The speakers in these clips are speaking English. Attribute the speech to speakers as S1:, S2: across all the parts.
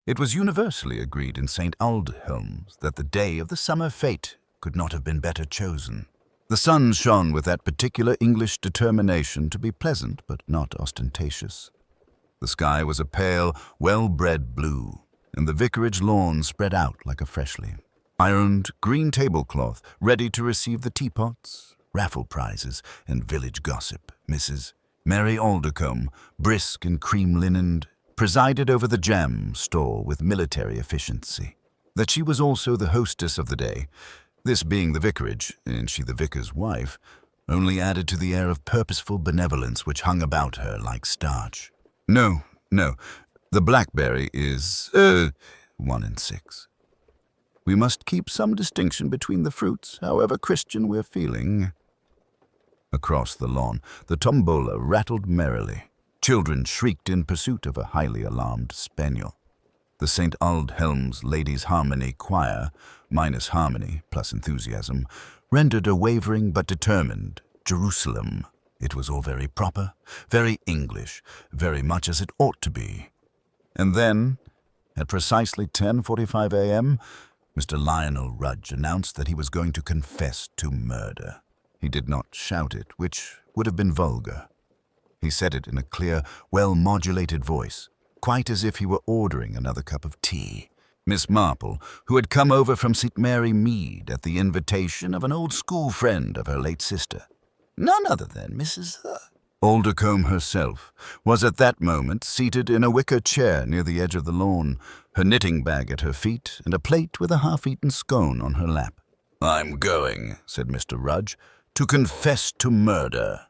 S1: It was universally agreed in St. Aldhelms that the day of the summer fete could not have been better chosen. The sun shone with that particular English determination to be pleasant but not ostentatious. The sky was a pale, well-bred blue, and the vicarage lawn spread out like a freshly ironed green tablecloth ready to receive the teapots, raffle prizes, and village gossip. Mrs. Mary Aldacombe, brisk and cream-linened, presided over the jam stall with military efficiency. That she was also the hostess of the day, this being the vicarage, and she the vicar's wife, only added to the air of purposeful benevolence which hung about her like starch. No, the blackberry is, 1 in 6. We must keep some distinction between the fruits, however Christian we're feeling. Across the lawn, the tombola rattled merrily. Children shrieked in pursuit of a highly alarmed spaniel. The St. Aldhelms Ladies' Harmony Choir, minus harmony plus enthusiasm, rendered a wavering but determined Jerusalem. It was all very proper, very English, very much as it ought to be. And then, at precisely 10:45 a.m., Mr. Lionel Rudge announced that he was going to confess to murder. He did not shout it, which would have been vulgar. He said it in a clear, well-modulated voice, quite as if he were ordering another cup of tea. Miss Marple, who had come over from St. Mary Mead at the invitation of an old school friend of her late sister, none other than Mrs. Aldacombe herself, was at that moment seated in a wicker chair near the edge of the lawn, her knitting bag at her feet and a plate with a half-eaten scone on her lap. "I'm going," said Mr. Rudge, "to confess to murder."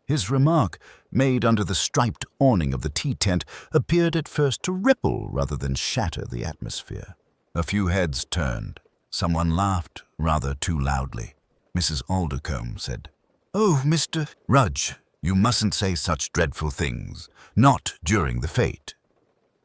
S1: His remark, made under the striped awning of the tea tent, appeared at first to ripple rather than shatter the atmosphere. A few heads turned. Someone laughed rather too loudly. Mrs. Aldacombe said, "Oh, Mr. Rudge, you mustn't say such dreadful things, not during the fete,"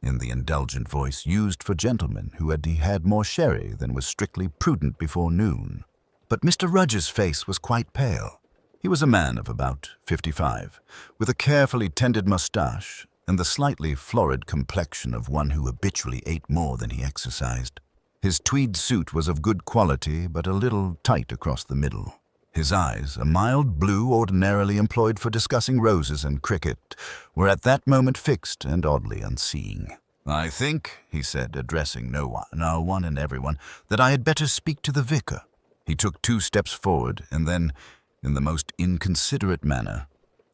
S1: in the indulgent voice used for gentlemen who had had more sherry than was strictly prudent before noon. But Mr. Rudge's face was quite pale. He was a man of about 55, with a carefully tended moustache and the slightly florid complexion of one who habitually ate more than he exercised. His tweed suit was of good quality, but a little tight across the middle. His eyes, a mild blue ordinarily employed for discussing roses and cricket, were at that moment fixed and oddly unseeing. "I think," he said, addressing no one and everyone, "that I had better speak to the vicar." He took 2 steps forward and then, in the most inconsiderate manner,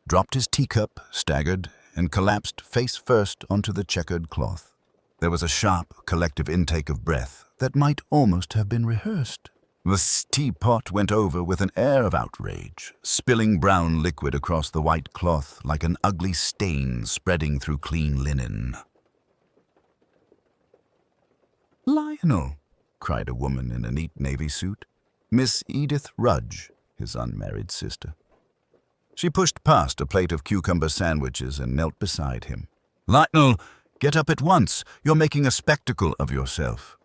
S1: dropped his teacup, staggered, and collapsed face first onto the checkered cloth. There was a sharp, collective intake of breath that might almost have been rehearsed. The teapot went over with an air of outrage, spilling brown liquid across the white cloth like an ugly stain spreading through clean linen. "Lionel!" cried a woman in a neat navy suit. Miss Edith Rudge, his unmarried sister. She pushed past a plate of cucumber sandwiches and knelt beside him. "Lionel, get up at once. You're making a spectacle of yourself."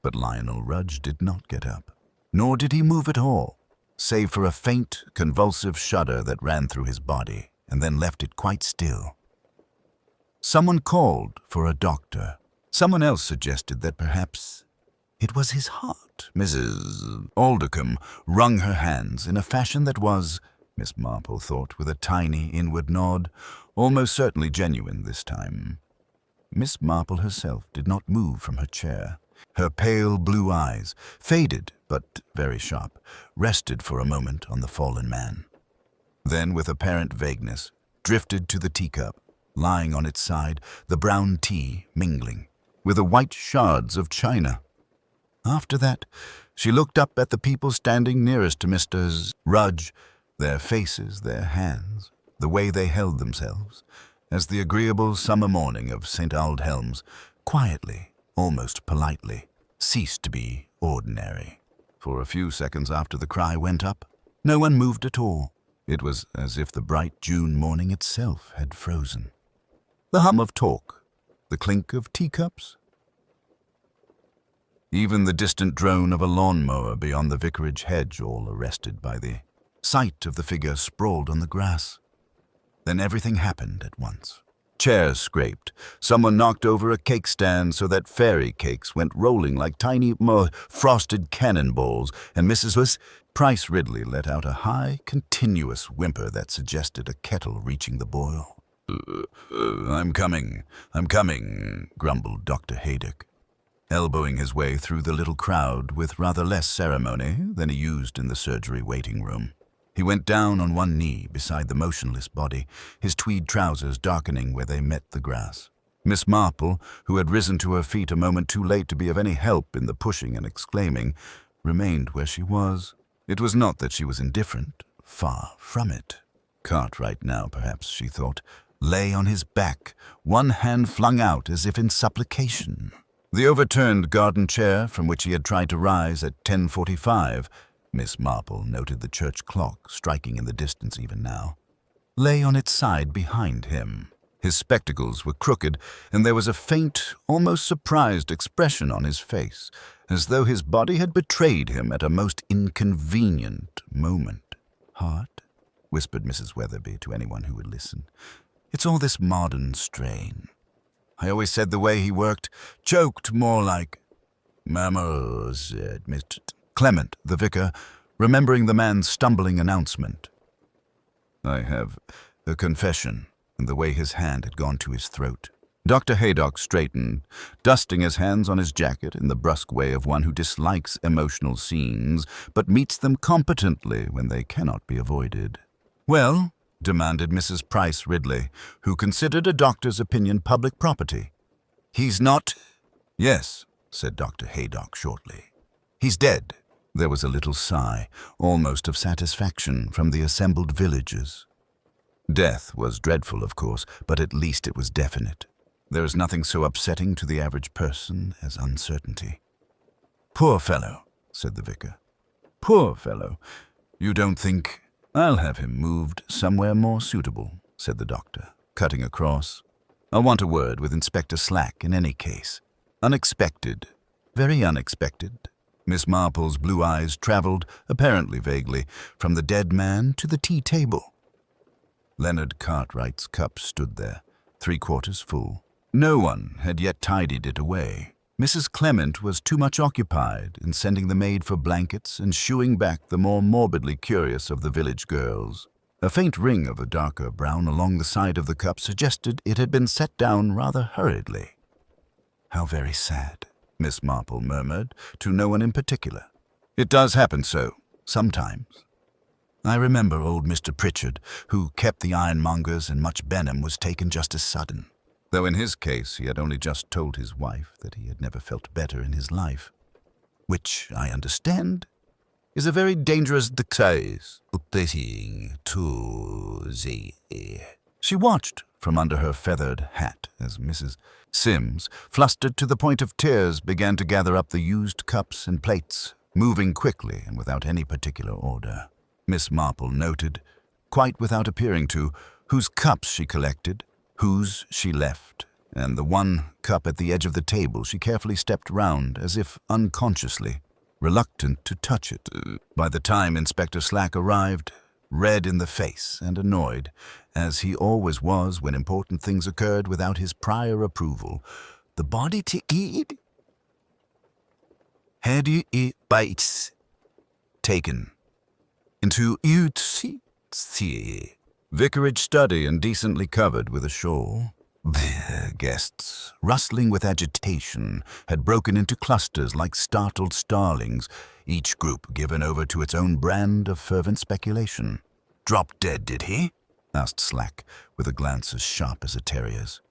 S1: But Lionel Rudge did not get up, nor did he move at all, save for a faint, convulsive shudder that ran through his body and then left it quite still. Someone called for a doctor. Someone else suggested that perhaps it was his heart. Mrs. Aldacombe wrung her hands in a fashion that was, Miss Marple thought with a tiny inward nod, almost certainly genuine this time. Miss Marple herself did not move from her chair. Her pale blue eyes, faded but very sharp, rested for a moment on the fallen man. Then, with apparent vagueness, drifted to the teacup, lying on its side, the brown tea mingling with the white shards of china. After that, she looked up at the people standing nearest to Mr. Rudge, their faces, their hands, the way they held themselves, as the agreeable summer morning of St. Aldhelms, quietly, almost politely, ceased to be ordinary. For a few seconds after the cry went up, no one moved at all. It was as if the bright June morning itself had frozen. The hum of talk, the clink of teacups, even the distant drone of a lawn-mower beyond the vicarage hedge, all arrested by the sight of the figure sprawled on the grass. Then everything happened at once. Chairs scraped. Someone knocked over a cake stand so that fairy cakes went rolling like tiny frosted cannonballs, and Mrs. Price Ridley let out a high, continuous whimper that suggested a kettle reaching the boil. I'm coming, grumbled Dr. Haydock, elbowing his way through the little crowd with rather less ceremony than he used in the surgery waiting room. He went down on one knee beside the motionless body, his tweed trousers darkening where they met the grass. Miss Marple, who had risen to her feet a moment too late to be of any help in the pushing and exclaiming, remained where she was. It was not that she was indifferent, far from it. Cartwright now, perhaps, she thought, lay on his back, one hand flung out as if in supplication. The overturned garden chair from which he had tried to rise at 10:45, Miss Marple noted the church clock striking in the distance even now, lay on its side behind him. His spectacles were crooked, and there was a faint, almost surprised expression on his face, as though his body had betrayed him at a most inconvenient moment. "Heart?" whispered Mrs. Weatherby to anyone who would listen. "It's all this modern strain. I always said the way he worked choked more like—" "Mamma," said Mr. Clement, the vicar, remembering the man's stumbling announcement. "I have a confession," and the way his hand had gone to his throat. Dr. Haydock straightened, dusting his hands on his jacket in the brusque way of one who dislikes emotional scenes, but meets them competently when they cannot be avoided. "Well?" demanded Mrs. Price Ridley, who considered a doctor's opinion public property. "He's not—" "Yes," said Dr. Haydock shortly. "He's dead." There was a little sigh, almost of satisfaction, from the assembled villagers. Death was dreadful, of course, but at least it was definite. There is nothing so upsetting to the average person as uncertainty. "Poor fellow," said the vicar. "Poor fellow. You don't think—" "I'll have him moved somewhere more suitable," said the doctor, cutting across. "I'll want a word with Inspector Slack in any case. Unexpected. Very unexpected." Miss Marple's blue eyes traveled, apparently vaguely, from the dead man to the tea table. Leonard Cartwright's cup stood there, 3/4 full. No one had yet tidied it away. Mrs. Clement was too much occupied in sending the maid for blankets and shooing back the more morbidly curious of the village girls. A faint ring of a darker brown along the side of the cup suggested it had been set down rather hurriedly. "How very sad," Miss Marple murmured, to no one in particular. "It does happen so, sometimes. I remember old Mr. Pritchard, who kept the ironmongers in Much Benham, was taken just as sudden, though in his case he had only just told his wife that he had never felt better in his life, which, I understand, is a very dangerous case. She watched from under her feathered hat as Mrs. Sims, flustered to the point of tears, began to gather up the used cups and plates, moving quickly and without any particular order. Miss Marple noted, quite without appearing to, whose cups she collected, whose she left, and the one cup at the edge of the table she carefully stepped round as if unconsciously, reluctant to touch it. By the time Inspector Slack arrived, red in the face and annoyed, as he always was when important things occurred without his prior approval, the body to eat had you bites taken into vicarage study indecently covered with a shawl. The guests, rustling with agitation, had broken into clusters like startled starlings, each group given over to its own brand of fervent speculation. "Dropped dead, did he?" asked Slack, with a glance as sharp as a terrier's.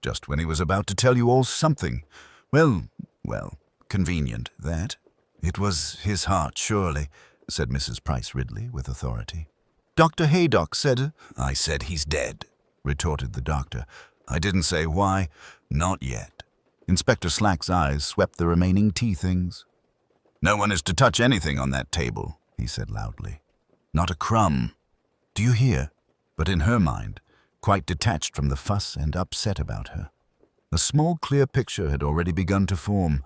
S1: "Just when he was about to tell you all something. Well, convenient, that." "It was his heart, surely," said Mrs. Price Ridley with authority. "Dr. Haydock said—" "I said he's dead," retorted the doctor. "I didn't say why. Not yet." Inspector Slack's eyes swept the remaining tea things. "No one is to touch anything on that table," he said loudly. "Not a crumb. Do you hear?" But in her mind, quite detached from the fuss and upset about her, a small clear picture had already begun to form.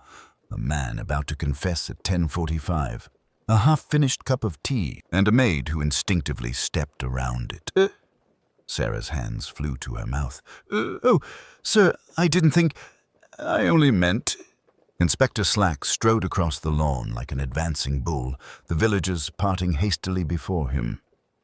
S1: A man about to confess at 10:45, a half-finished cup of tea, and a maid who instinctively stepped around it. Sarah's hands flew to her mouth. Oh, sir, I didn't think... I only meant... Inspector Slack strode across the lawn like an advancing bull, the villagers parting hastily before him.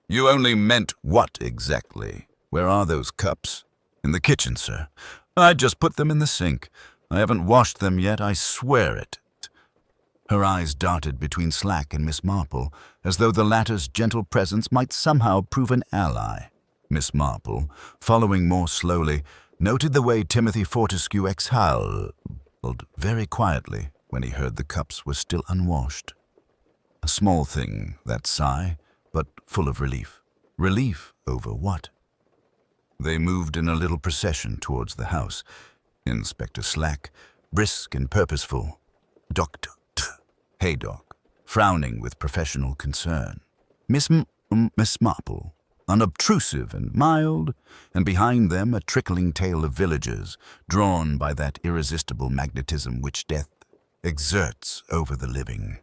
S1: You only meant what exactly? Where are those cups? In the kitchen, sir. I just put them in the sink. I haven't washed them yet, I swear it. Her eyes darted between Slack and Miss Marple, as though the latter's gentle presence might somehow prove an ally. Miss Marple, following more slowly, noted the way Timothy Fortescue exhaled very quietly when he heard the cups were still unwashed. A small thing, that sigh, but full of relief. Relief over what? They moved in a little procession towards the house. Inspector Slack, brisk and purposeful. Dr. Haydock, frowning with professional concern. Miss Marple, unobtrusive and mild, and behind them a trickling tail of villagers, drawn by that irresistible magnetism which death exerts over the living.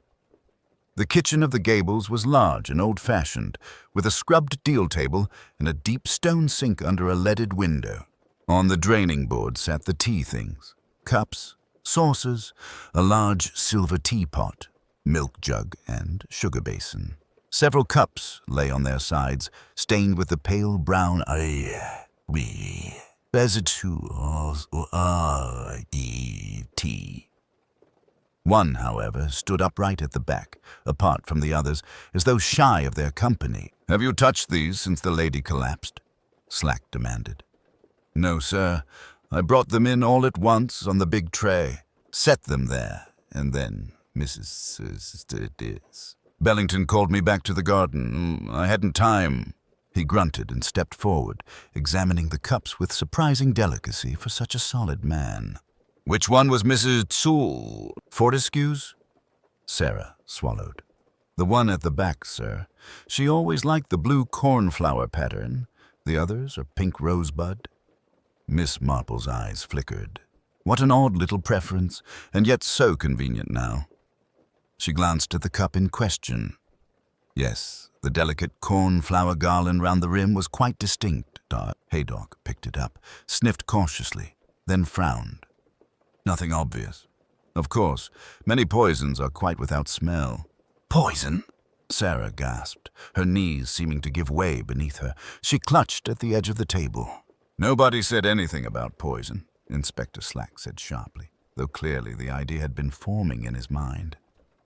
S1: The kitchen of the Gables was large and old-fashioned, with a scrubbed deal table and a deep stone sink under a leaded window. On the draining board sat the tea things, cups, saucers, a large silver teapot, milk jug, and sugar basin. Several cups lay on their sides, stained with the pale brown tea. One, however, stood upright at the back, apart from the others, as though shy of their company. Have you touched these since the lady collapsed? Slack demanded. No, sir. I brought them in all at once on the big tray, set them there, and then Mrs. Bellington called me back to the garden. I hadn't time. He grunted and stepped forward, examining the cups with surprising delicacy for such a solid man. Which one was Mrs. Fortescue's? Sarah swallowed. The one at the back, sir. She always liked the blue cornflower pattern. The others are pink rosebud. Miss Marple's eyes flickered. What an odd little preference, and yet so convenient now. She glanced at the cup in question. Yes, the delicate cornflower garland round the rim was quite distinct. Haydock picked it up, sniffed cautiously, then frowned. Nothing obvious. Of course, many poisons are quite without smell. Poison? Sarah gasped, her knees seeming to give way beneath her. She clutched at the edge of the table. Nobody said anything about poison, Inspector Slack said sharply, though clearly the idea had been forming in his mind.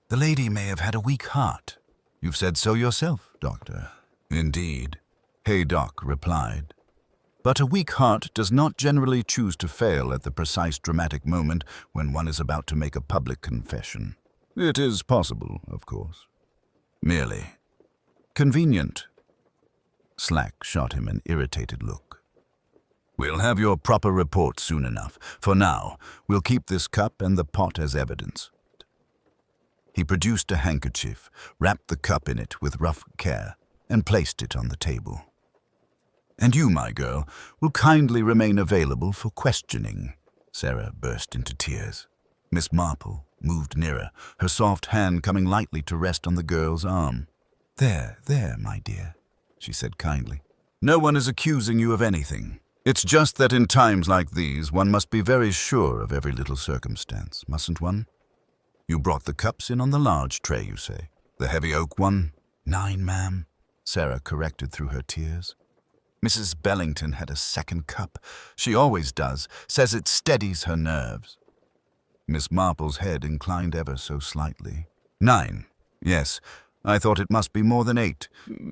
S1: The lady may have had a weak heart. You've said so yourself, Doctor. Indeed, Haydock replied. But a weak heart does not generally choose to fail at the precise dramatic moment when one is about to make a public confession. It is possible, of course. Merely convenient. Slack shot him an irritated look. We'll have your proper report soon enough. For now, we'll keep this cup and the pot as evidence. He produced a handkerchief, wrapped the cup in it with rough care, and placed it on the table. And you, my girl, will kindly remain available for questioning. Sarah burst into tears. Miss Marple moved nearer, her soft hand coming lightly to rest on the girl's arm. There, my dear, she said kindly. No one is accusing you of anything. It's just that in times like these, one must be very sure of every little circumstance, mustn't one? You brought the cups in on the large tray, you say. The heavy oak one? 9, ma'am, Sarah corrected through her tears. Mrs. Bellington had a second cup. She always does, says it steadies her nerves. Miss Marple's head inclined ever so slightly. 9, yes. I thought it must be more than 8.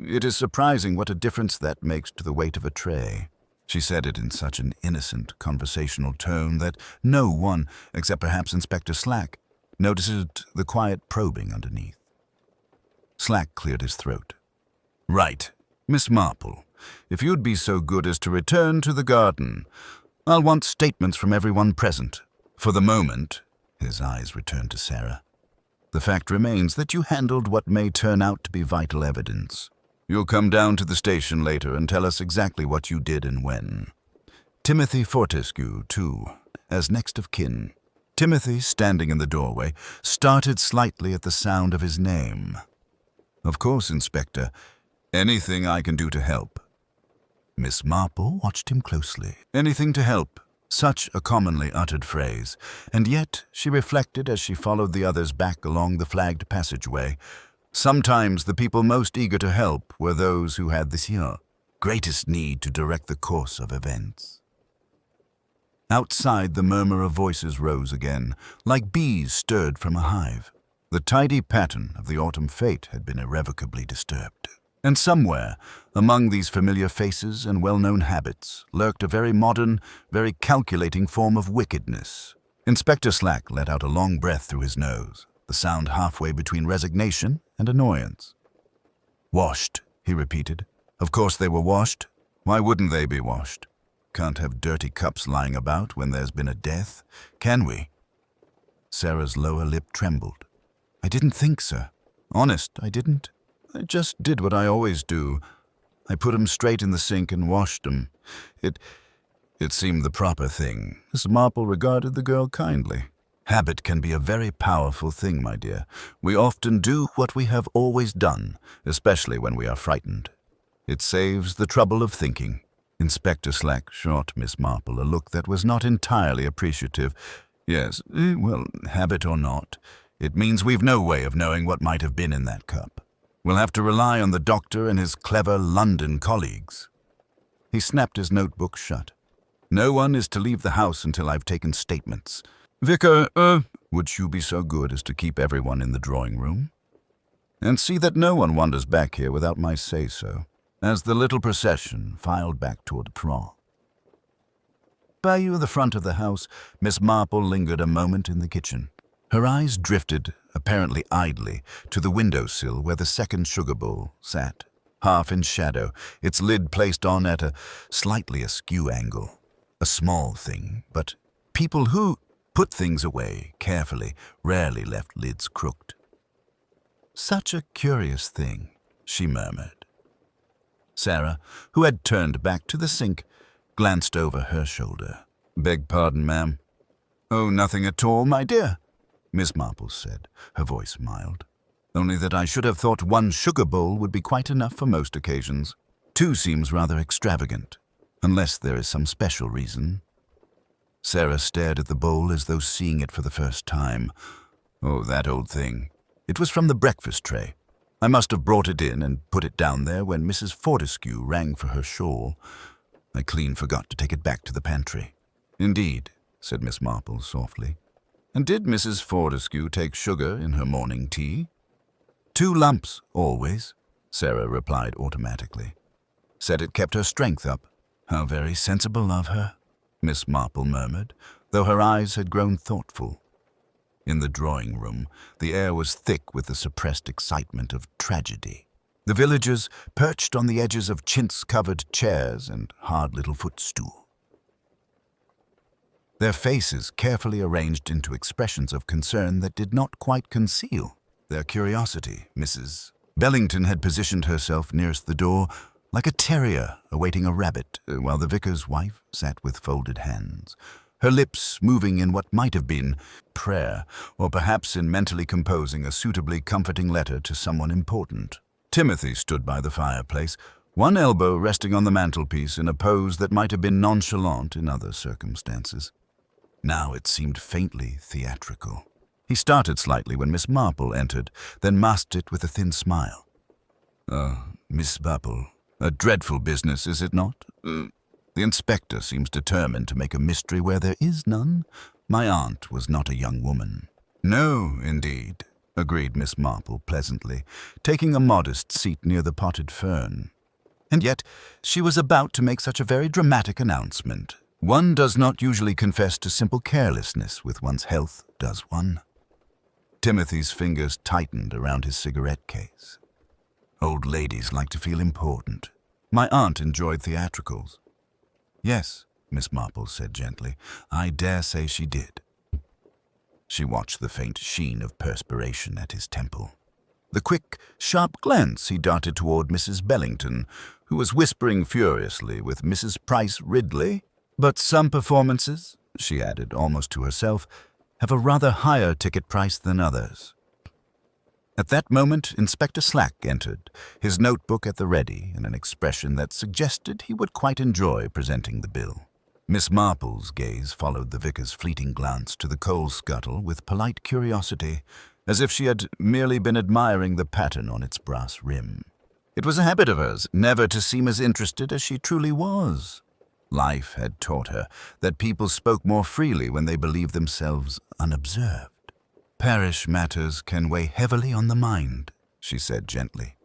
S1: It is surprising what a difference that makes to the weight of a tray. She said it in such an innocent, conversational tone that no one, except perhaps Inspector Slack, noticed the quiet probing underneath. Slack cleared his throat. Right, Miss Marple, if you'd be so good as to return to the garden, I'll want statements from everyone present. For the moment, his eyes returned to Sarah. The fact remains that you handled what may turn out to be vital evidence. You'll come down to the station later and tell us exactly what you did and when. Timothy Fortescue, too, as next of kin. Timothy, standing in the doorway, started slightly at the sound of his name. Of course, Inspector. Anything I can do to help. Miss Marple watched him closely. Anything to help. Such a commonly uttered phrase, and yet, she reflected as she followed the others back along the flagged passageway, sometimes the people most eager to help were those who had the greatest need to direct the course of events. Outside, the murmur of voices rose again, like bees stirred from a hive. The tidy pattern of the autumn fete had been irrevocably disturbed. And somewhere, among these familiar faces and well-known habits, lurked a very modern, very calculating form of wickedness. Inspector Slack let out a long breath through his nose, the sound halfway between resignation and annoyance. "Washed," he repeated. "Of course they were washed. Why wouldn't they be washed? Can't have dirty cups lying about when there's been a death, can we?" Sarah's lower lip trembled. "I didn't think, sir. Honest, I didn't. I just did what I always do. I put 'em straight in the sink and washed 'em. It seemed the proper thing." Miss Marple regarded the girl kindly. "Habit can be a very powerful thing, my dear. We often do what we have always done, especially when we are frightened. It saves the trouble of thinking." Inspector Slack shot Miss Marple a look that was not entirely appreciative. "Yes, well, habit or not, it means we've no way of knowing what might have been in that cup. We'll have to rely on the doctor and his clever London colleagues." He snapped his notebook shut. "No one is to leave the house until I've taken statements. Vicar, would you be so good as to keep everyone in the drawing room? And see that no one wanders back here without my say-so," as the little procession filed back toward the prom. By the front of the house, Miss Marple lingered a moment in the kitchen. Her eyes drifted, apparently idly, to the windowsill where the second sugar bowl sat, half in shadow, its lid placed on at a slightly askew angle. A small thing, but people who put things away carefully rarely left lids crooked. "Such a curious thing," she murmured. Sarah, who had turned back to the sink, glanced over her shoulder. "Beg pardon, ma'am." "Oh, nothing at all, my dear," Miss Marple said, her voice mild. "Only that I should have thought one sugar bowl would be quite enough for most occasions. Two seems rather extravagant, unless there is some special reason." Sarah stared at the bowl as though seeing it for the first time. "Oh, that old thing. It was from the breakfast tray. I must have brought it in and put it down there when Mrs. Fortescue rang for her shawl. I clean forgot to take it back to the pantry." "Indeed," said Miss Marple softly. "And did Mrs. Fortescue take sugar in her morning tea?" "2 lumps, always," Sarah replied automatically. "Said it kept her strength up." "How very sensible of her," Miss Marple murmured, though her eyes had grown thoughtful. In the drawing room, the air was thick with the suppressed excitement of tragedy. The villagers perched on the edges of chintz-covered chairs and hard little footstools, their faces carefully arranged into expressions of concern that did not quite conceal their curiosity. Mrs. Bellington had positioned herself nearest the door, like a terrier awaiting a rabbit, while the vicar's wife sat with folded hands, her lips moving in what might have been prayer, or perhaps in mentally composing a suitably comforting letter to someone important. Timothy stood by the fireplace, one elbow resting on the mantelpiece in a pose that might have been nonchalant in other circumstances. Now it seemed faintly theatrical. He started slightly when Miss Marple entered, then masked it with a thin smile. Miss Marple, a dreadful business, is it not? The inspector seems determined to make a mystery where there is none. My aunt was not a young woman." "No, indeed," agreed Miss Marple pleasantly, taking a modest seat near the potted fern. And yet she was about to make such a very dramatic announcement. One does not usually confess to simple carelessness with one's health, does one? Timothy's fingers tightened around his cigarette case. "Old ladies like to feel important. My aunt enjoyed theatricals." "Yes," Miss Marple said gently, "I dare say she did." She watched the faint sheen of perspiration at his temple, the quick, sharp glance he darted toward Mrs. Bellington, who was whispering furiously with Mrs. Price Ridley. "But some performances," she added almost to herself, "have a rather higher ticket price than others." At that moment, Inspector Slack entered, his notebook at the ready, and an expression that suggested he would quite enjoy presenting the bill. Miss Marple's gaze followed the vicar's fleeting glance to the coal scuttle with polite curiosity, as if she had merely been admiring the pattern on its brass rim. It was a habit of hers never to seem as interested as she truly was. Life had taught her that people spoke more freely when they believed themselves unobserved. "Parish matters can weigh heavily on the mind," she said gently.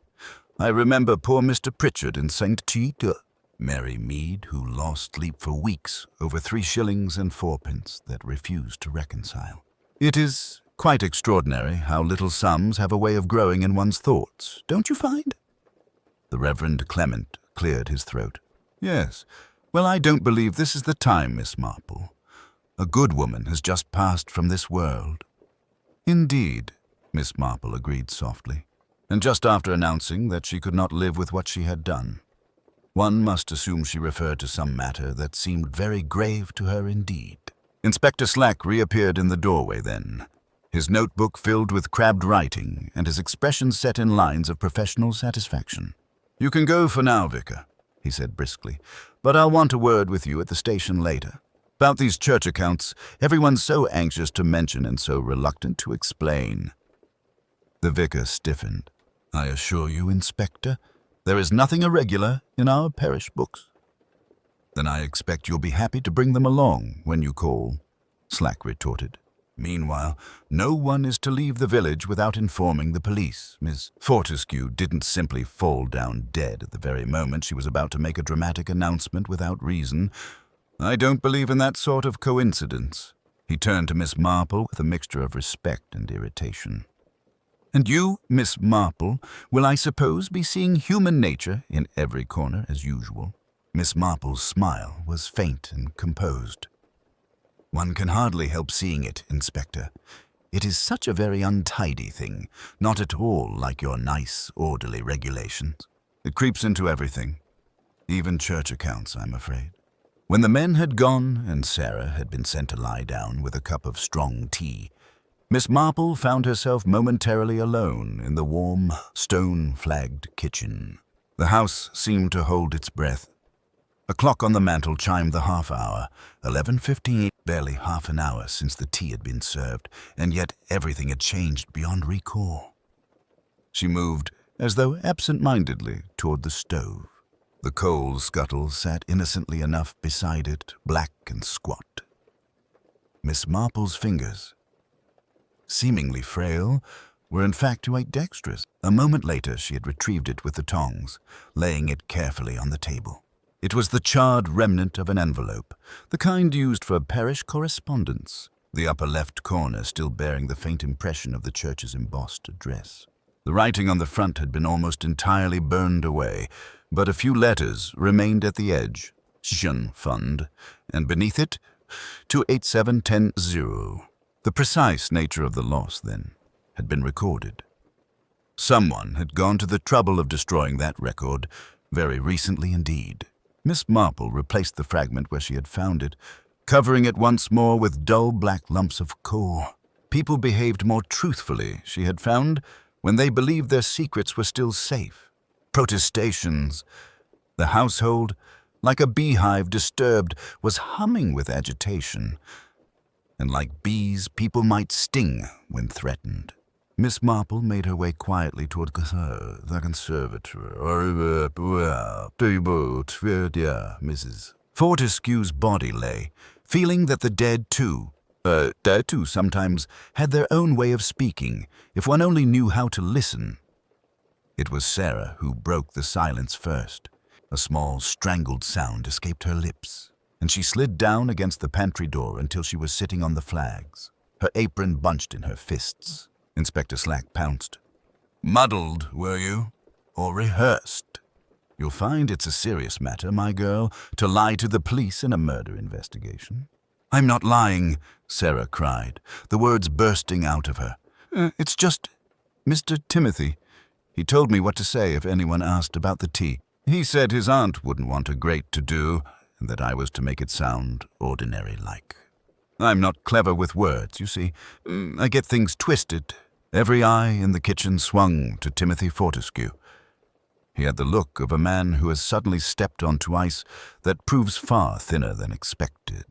S1: "I remember poor Mr. Pritchard in St. Tite, Mary Mead, who lost sleep for weeks over 3 shillings and 4pence that refused to reconcile. It is quite extraordinary how little sums have a way of growing in one's thoughts, don't you find?" The Reverend Clement cleared his throat. "Yes. Well, I don't believe this is the time, Miss Marple. A good woman has just passed from this world." "Indeed," Miss Marple agreed softly, and just after announcing that she could not live with what she had done. One must assume she referred to some matter that seemed very grave to her indeed. Inspector Slack reappeared in the doorway then, his notebook filled with crabbed writing and his expression set in lines of professional satisfaction. "You can go for now, Vicar," he said briskly, "but I'll want a word with you at the station later. About these church accounts, everyone's so anxious to mention and so reluctant to explain." The vicar stiffened. "I assure you, Inspector, there is nothing irregular in our parish books." "Then I expect you'll be happy to bring them along when you call," Slack retorted. "Meanwhile, no one is to leave the village without informing the police. Miss Fortescue didn't simply fall down dead at the very moment she was about to make a dramatic announcement without reason. I don't believe in that sort of coincidence." He turned to Miss Marple with a mixture of respect and irritation. "And you, Miss Marple, will I suppose be seeing human nature in every corner as usual?" Miss Marple's smile was faint and composed. "One can hardly help seeing it, Inspector. It is such a very untidy thing, not at all like your nice, orderly regulations. It creeps into everything, even church accounts, I'm afraid." When the men had gone and Sarah had been sent to lie down with a cup of strong tea, Miss Marple found herself momentarily alone in the warm, stone-flagged kitchen. The house seemed to hold its breath. A clock on the mantel chimed the half-hour, 11:58, barely half an hour since the tea had been served, and yet everything had changed beyond recall. She moved, as though absent-mindedly, toward the stove. The coal scuttle sat innocently enough beside it, black and squat. Miss Marple's fingers, seemingly frail, were in fact quite dexterous. A moment later she had retrieved it with the tongs, laying it carefully on the table. It was the charred remnant of an envelope, the kind used for parish correspondence, the upper left corner still bearing the faint impression of the church's embossed address. The writing on the front had been almost entirely burned away, but a few letters remained at the edge. "Shun Fund," and beneath it, 28710. The precise nature of the loss, then, had been recorded. Someone had gone to the trouble of destroying that record, very recently indeed. Miss Marple replaced the fragment where she had found it, covering it once more with dull black lumps of coal. People behaved more truthfully, she had found, when they believed their secrets were still safe. Protestations. The household, like a beehive disturbed, was humming with agitation. And like bees, people might sting when threatened. Miss Marple made her way quietly toward the conservatory. Mrs. Fortescue's body lay, feeling that the dead too sometimes had their own way of speaking, if one only knew how to listen. It was Sarah who broke the silence first. A small, strangled sound escaped her lips, and she slid down against the pantry door until she was sitting on the flags, her apron bunched in her fists. Inspector Slack pounced. "Muddled, were you? Or rehearsed? You'll find it's a serious matter, my girl, to lie to the police in a murder investigation." "I'm not lying," Sarah cried, the words bursting out of her. It's just Mr. Timothy. He told me what to say if anyone asked about the tea. He said his aunt wouldn't want a great to-do, and that I was to make it sound ordinary-like. I'm not clever with words, you see. I get things twisted. Every eye in the kitchen swung to Timothy Fortescue. He had the look of a man who has suddenly stepped onto ice that proves far thinner than expected.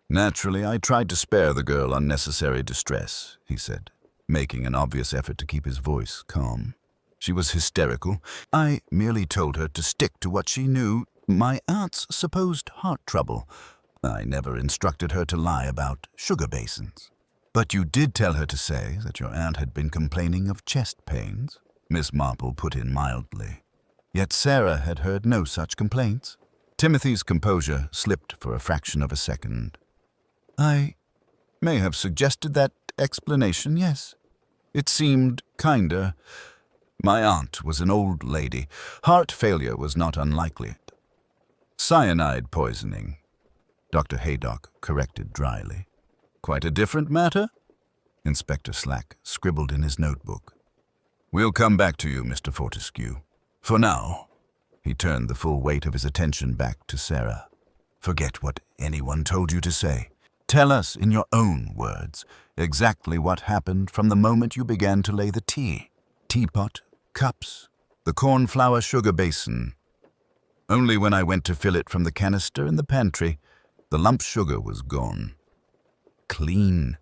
S1: "Naturally, I tried to spare the girl unnecessary distress," he said, making an obvious effort to keep his voice calm. "She was hysterical. I merely told her to stick to what she knew, my aunt's supposed heart trouble. I never instructed her to lie about sugar basins." "But you did tell her to say that your aunt had been complaining of chest pains," Miss Marple put in mildly. Yet Sarah had heard no such complaints. Timothy's composure slipped for a fraction of a second. "I may have suggested that explanation, yes. It seemed kinder. My aunt was an old lady. Heart failure was not unlikely." "Cyanide poisoning," Dr. Haydock corrected dryly. "Quite a different matter?" Inspector Slack scribbled in his notebook. "We'll come back to you, Mr. Fortescue. For now," he turned the full weight of his attention back to Sarah, "forget what anyone told you to say. Tell us in your own words exactly what happened from the moment you began to lay the tea. Teapot, cups, the cornflour sugar basin. Only when I went to fill it from the canister in the pantry, the lump sugar was gone. Clean.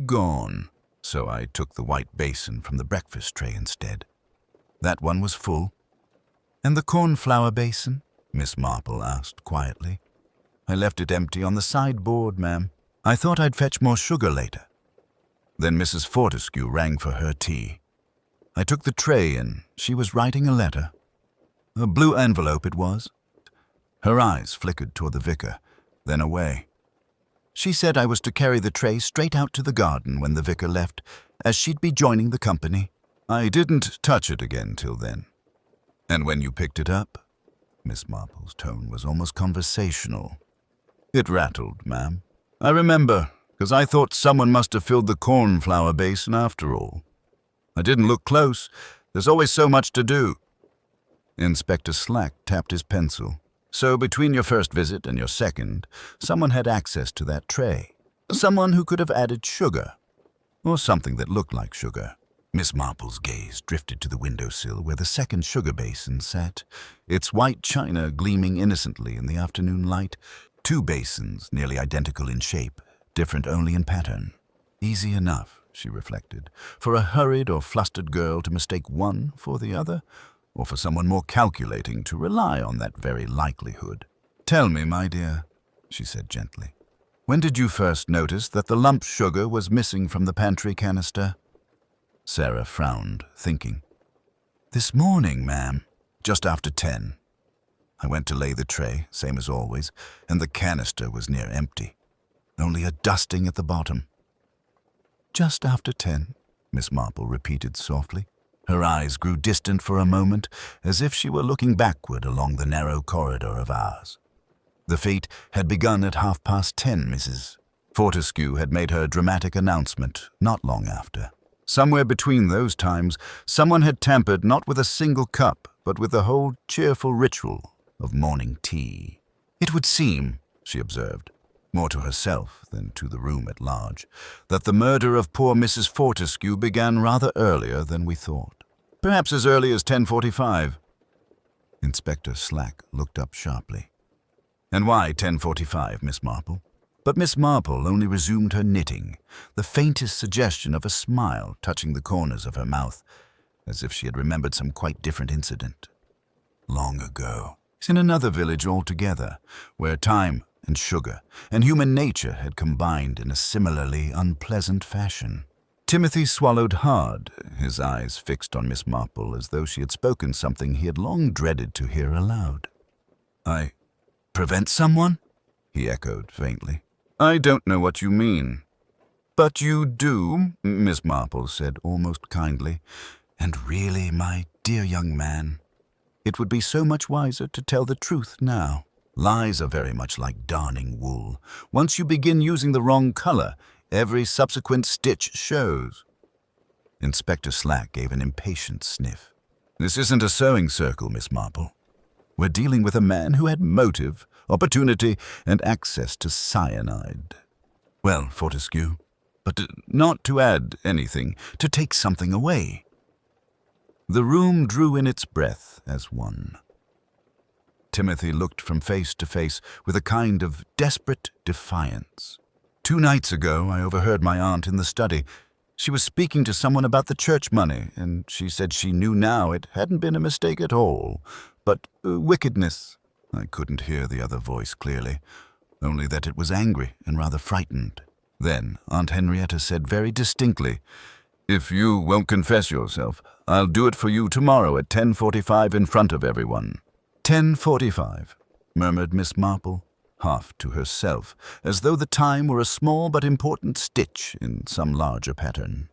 S1: Gone. So I took the white basin from the breakfast tray instead. That one was full." "And the cornflour basin?" Miss Marple asked quietly. "I left it empty on the sideboard, ma'am. I thought I'd fetch more sugar later." Then Mrs. Fortescue rang for her tea. I took the tray in. She was writing a letter. A blue envelope it was. Her eyes flickered toward the vicar, then away. She said I was to carry the tray straight out to the garden when the vicar left, as she'd be joining the company. I didn't touch it again till then." "And when you picked it up?" Miss Marple's tone was almost conversational. "It rattled, ma'am. I remember, because I thought someone must have filled the cornflour basin after all. I didn't look close. There's always so much to do." Inspector Slack tapped his pencil. "So between your first visit and your second, someone had access to that tray. Someone who could have added sugar, or something that looked like sugar." Miss Marple's gaze drifted to the windowsill where the second sugar basin sat, its white china gleaming innocently in the afternoon light. Two basins, nearly identical in shape, different only in pattern. Easy enough, she reflected, for a hurried or flustered girl to mistake one for the other, or for someone more calculating to rely on that very likelihood. "Tell me, my dear," she said gently, "when did you first notice that the lump sugar was missing from the pantry canister?" Sarah frowned, thinking. "This morning, ma'am, just after 10. I went to lay the tray, same as always, and the canister was near empty. Only a dusting at the bottom." "Just after 10, Miss Marple repeated softly. Her eyes grew distant for a moment, as if she were looking backward along the narrow corridor of ours. The fete had begun at 10:30, Mrs. Fortescue had made her dramatic announcement not long after. Somewhere between those times, someone had tampered not with a single cup, but with the whole cheerful ritual of morning tea. "It would seem," she observed, more to herself than to the room at large, "that the murder of poor Mrs. Fortescue began rather earlier than we thought. Perhaps as early as 10:45. Inspector Slack looked up sharply. "And why 10:45, Miss Marple?" But Miss Marple only resumed her knitting, the faintest suggestion of a smile touching the corners of her mouth, as if she had remembered some quite different incident. "Long ago, in another village altogether, where time and sugar and human nature had combined in a similarly unpleasant fashion." Timothy swallowed hard, his eyes fixed on Miss Marple as though she had spoken something he had long dreaded to hear aloud. "I prevent someone?" he echoed faintly. "I don't know what you mean." "But you do," Miss Marple said almost kindly. "And really, my dear young man, it would be so much wiser to tell the truth now. Lies are very much like darning wool. Once you begin using the wrong color, every subsequent stitch shows." Inspector Slack gave an impatient sniff. "This isn't a sewing circle, Miss Marple. We're dealing with a man who had motive, opportunity, and access to cyanide. Well, Fortescue, but not to add anything, to take something away. The room drew in its breath as one. Timothy looked from face to face with a kind of desperate defiance. 2 nights ago, I overheard my aunt in the study. She was speaking to someone about the church money, and she said she knew now it hadn't been a mistake at all, but wickedness. I couldn't hear the other voice clearly, only that it was angry and rather frightened. Then Aunt Henrietta said very distinctly, "If you won't confess yourself, I'll do it for you tomorrow at 10:45 in front of everyone." 10:45, murmured Miss Marple, half to herself, as though the time were a small but important stitch in some larger pattern.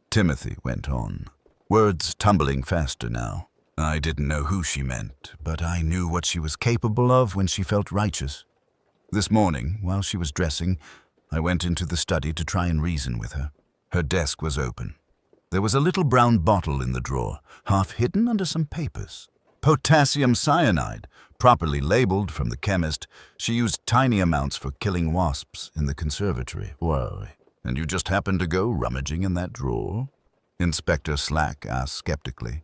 S1: Timothy went on, words tumbling faster now. I didn't know who she meant, but I knew what she was capable of when she felt righteous. This morning, while she was dressing, I went into the study to try and reason with her. Her desk was open. There was a little brown bottle in the drawer, half hidden under some papers. Potassium cyanide, properly labeled from the chemist. She used tiny amounts for killing wasps in the conservatory. Why? And you just happened to go rummaging in that drawer? Inspector Slack asked skeptically.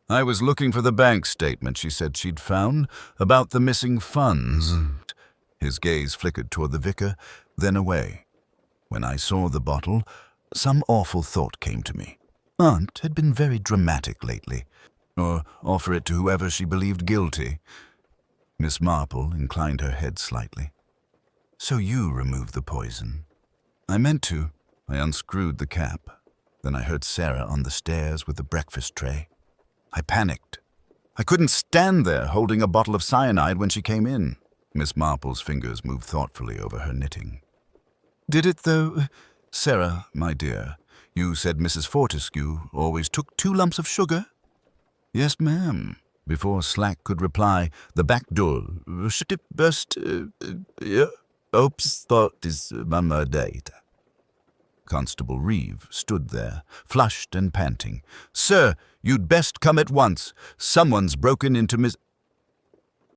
S1: I was looking for the bank statement she said she'd found about the missing funds. His gaze flickered toward the vicar, then away. When I saw the bottle, some awful thought came to me. Aunt had been very dramatic lately. Or offer it to whoever she believed guilty. Miss Marple inclined her head slightly. So you removed the poison. I meant to. I unscrewed the cap. Then I heard Sarah on the stairs with the breakfast tray. I panicked. I couldn't stand there holding a bottle of cyanide when she came in. Miss Marple's fingers moved thoughtfully over her knitting. Did it, though? Sarah, my dear, you said Mrs. Fortescue always took 2 lumps of sugar? Yes, ma'am. Before Slack could reply, the back door should it burst. Oops, thought is mamma date. Constable Reeve stood there, flushed and panting. Sir, you'd best come at once. Someone's broken into Miss...